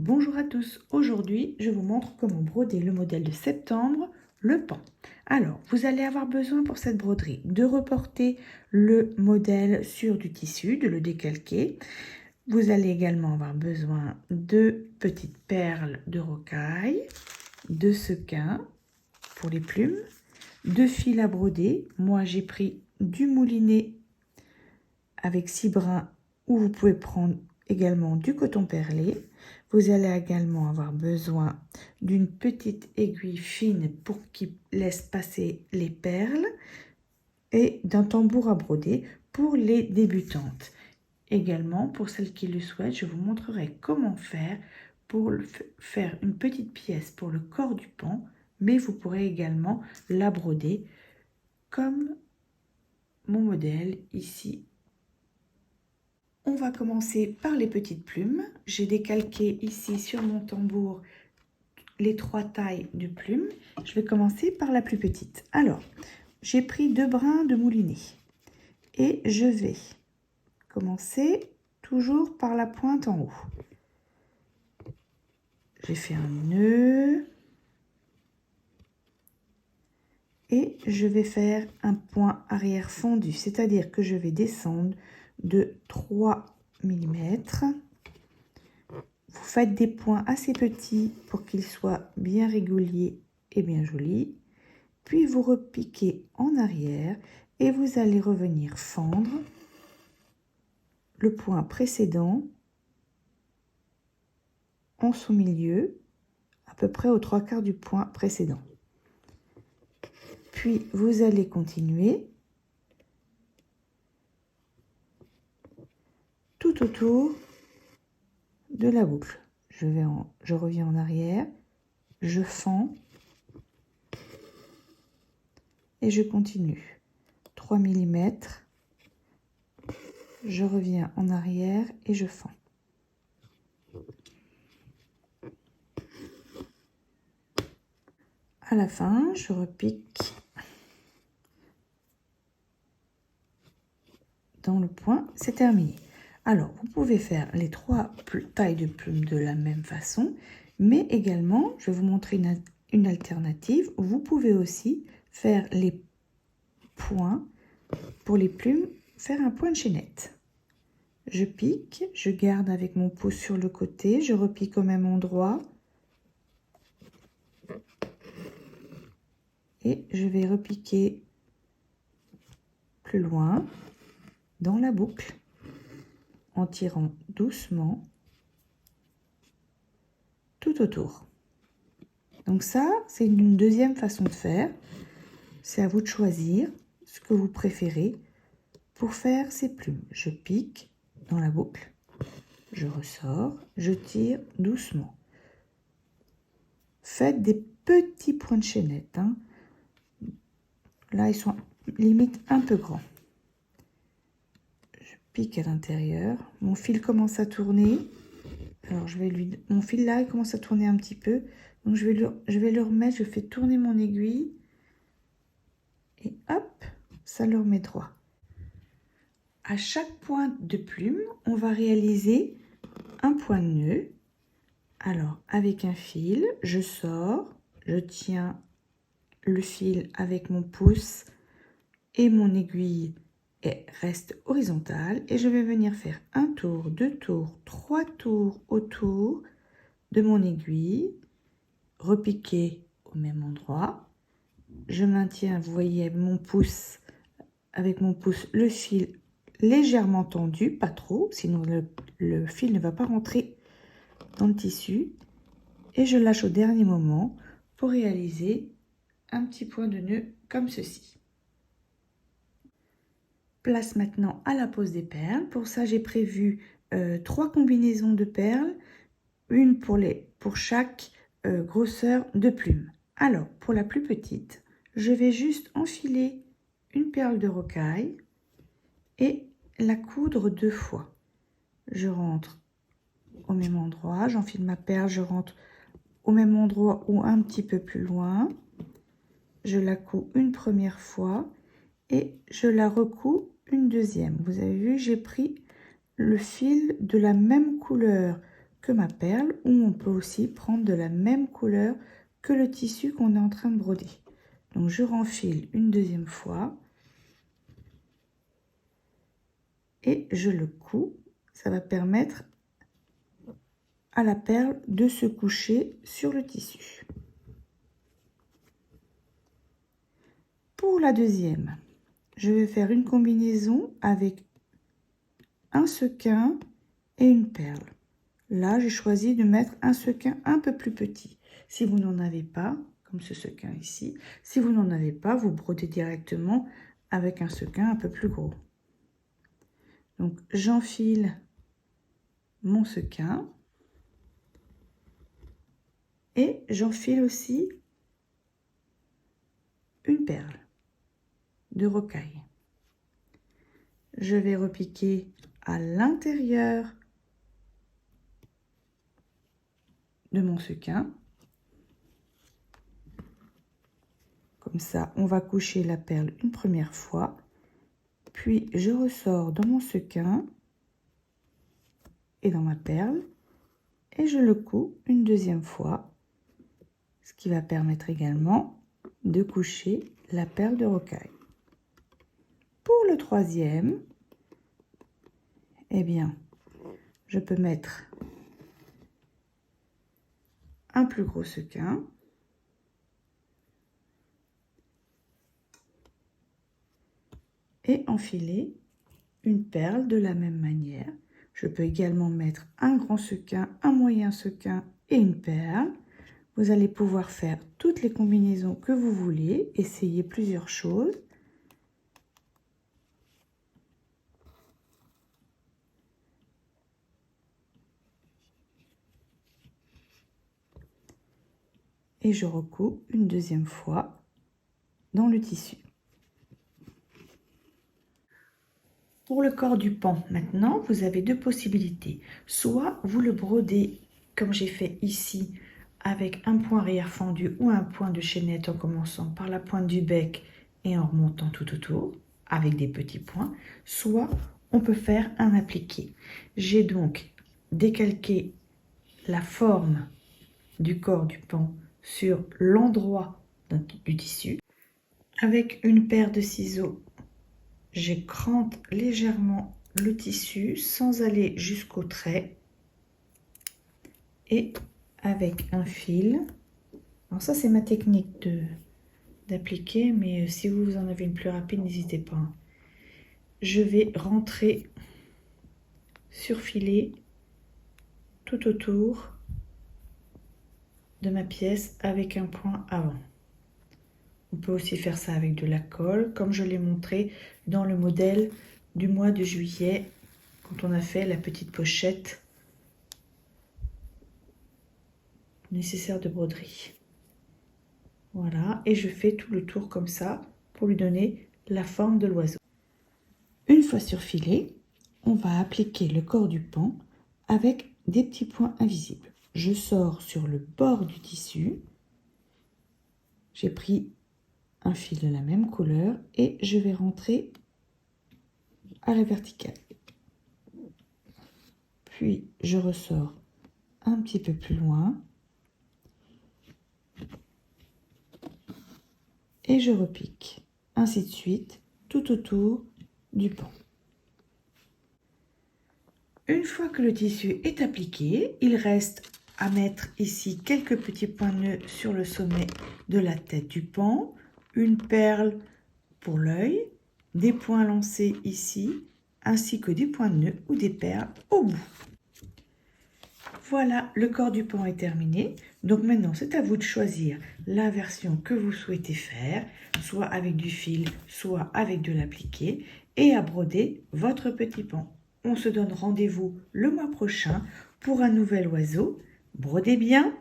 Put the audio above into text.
Bonjour à tous, aujourd'hui je vous montre comment broder le modèle de septembre, le pan. Alors, vous allez avoir besoin pour cette broderie de reporter le modèle sur du tissu, de le décalquer. Vous allez également avoir besoin de petites perles de rocaille, de sequins pour les plumes, de fil à broder. Moi j'ai pris du moulinet avec 6 brins ou vous pouvez prendre également du coton perlé. Vous allez également avoir besoin d'une petite aiguille fine pour qu'il laisse passer les perles et d'un tambour à broder pour les débutantes. Également, pour celles qui le souhaitent, je vous montrerai comment faire pour faire une petite pièce pour le corps du pan, mais vous pourrez également la broder comme mon modèle ici. On va commencer par les petites plumes. J'ai décalqué ici sur mon tambour les 3 tailles de plumes. Je vais commencer par la plus petite. Alors, j'ai pris 2 brins de moulinet et je vais commencer toujours par la pointe en haut. J'ai fait un nœud et je vais faire un point arrière fendu, c'est-à-dire que je vais descendre de 3 mm. Vous faites des points assez petits pour qu'ils soient bien réguliers et bien jolis. Puis vous repiquez en arrière et vous allez revenir fendre le point précédent en sous-milieu, à peu près aux 3/4 du point précédent. Puis vous allez continuer tout autour de la boucle. Je reviens en arrière, je fends et je continue. 3 mm, je reviens en arrière et je fends. À la fin, je repique dans le point, c'est terminé. Alors, vous pouvez faire les 3 tailles de plumes de la même façon, mais également, je vais vous montrer une alternative. Vous pouvez aussi faire les points pour les plumes, faire un point de chaînette. Je pique, je garde avec mon pouce sur le côté, je repique au même endroit et je vais repiquer plus loin dans la boucle en tirant doucement tout autour. Donc ça, c'est une deuxième façon de faire. C'est à vous de choisir ce que vous préférez pour faire ces plumes. Je pique dans la boucle, je ressors, je tire doucement. Faites des petits points de chaînette, hein. Là, ils sont limite un peu grands. Je pique à l'intérieur. Mon fil commence à tourner. Alors, mon fil là, il commence à tourner un petit peu. Donc, je vais le remettre. Je fais tourner mon aiguille. Et hop, ça le remet droit. À chaque pointe de plume, on va réaliser un point de nœud. Alors, avec un fil, je sors, je tiens le fil avec mon pouce et mon aiguille reste horizontale et je vais venir faire un tour, 2 tours, 3 tours autour de mon aiguille, repiquer au même endroit. Je maintiens, vous voyez, avec mon pouce, le fil légèrement tendu, pas trop, sinon le fil ne va pas rentrer dans le tissu. Et je lâche au dernier moment pour réaliser un petit point de nœud comme ceci. Place maintenant à la pose des perles. Pour ça, j'ai prévu 3 combinaisons de perles, une pour chaque grosseur de plume. Alors, pour la plus petite, je vais juste enfiler une perle de rocaille et la coudre 2 fois. Je rentre au même endroit, j'enfile ma perle, je rentre au même endroit ou un petit peu plus loin. Je la couds une première fois et je la recouds une deuxième. Vous avez vu, j'ai pris le fil de la même couleur que ma perle, ou on peut aussi prendre de la même couleur que le tissu qu'on est en train de broder. Donc je renfile une deuxième fois et je le couds. Ça va permettre à la perle de se coucher sur le tissu. Pour la deuxième, je vais faire une combinaison avec un sequin et une perle. Là, j'ai choisi de mettre un sequin un peu plus petit. Si vous n'en avez pas, comme ce sequin ici, si vous n'en avez pas, vous brodez directement avec un sequin un peu plus gros. Donc, j'enfile mon sequin et j'enfile aussi une perle de rocaille. Je vais repiquer à l'intérieur de mon sequin. Comme ça, on va coucher la perle une première fois. Puis, je ressors dans mon sequin et dans ma perle. Et je le couds une deuxième fois. Ce qui va permettre également de coucher la perle de rocaille. Pour le troisième, eh bien, je peux mettre un plus gros sequin. Et enfiler une perle de la même manière. Je peux également mettre un grand sequin, un moyen sequin et une perle. Vous allez pouvoir faire toutes les combinaisons que vous voulez, essayer plusieurs choses. Et je recouds une deuxième fois dans le tissu. Pour le corps du pan, maintenant, vous avez deux possibilités. Soit vous le brodez comme j'ai fait ici, avec un point arrière fendu ou un point de chaînette en commençant par la pointe du bec et en remontant tout autour, avec des petits points. Soit on peut faire un appliqué. J'ai donc décalqué la forme du corps du pan sur l'endroit du tissu. Avec une paire de ciseaux, j'écrante légèrement le tissu sans aller jusqu'au trait. Et avec un fil, alors ça c'est ma technique d'appliquer, mais si vous en avez une plus rapide, n'hésitez pas. Je vais rentrer, surfiler tout autour de ma pièce avec un point avant. On peut aussi faire ça avec de la colle, comme je l'ai montré dans le modèle du mois de juillet, quand on a fait la petite pochette nécessaire de broderie. Voilà, et je fais tout le tour comme ça pour lui donner la forme de l'oiseau. Une fois surfilé, on va appliquer le corps du pan avec des petits points invisibles. Je sors sur le bord du tissu. J'ai pris un fil de la même couleur et je vais rentrer à la verticale. Puis je ressors un petit peu plus loin et je repique, ainsi de suite, tout autour du pan. Une fois que le tissu est appliqué, il reste à mettre ici quelques petits points nœuds sur le sommet de la tête du pan, une perle pour l'œil, des points lancés ici, ainsi que des points nœuds ou des perles au bout. Voilà, le corps du pan est terminé. Donc maintenant, c'est à vous de choisir la version que vous souhaitez faire, soit avec du fil, soit avec de l'appliqué, et à broder votre petit pan. On se donne rendez-vous le mois prochain pour un nouvel oiseau. Brodez bien!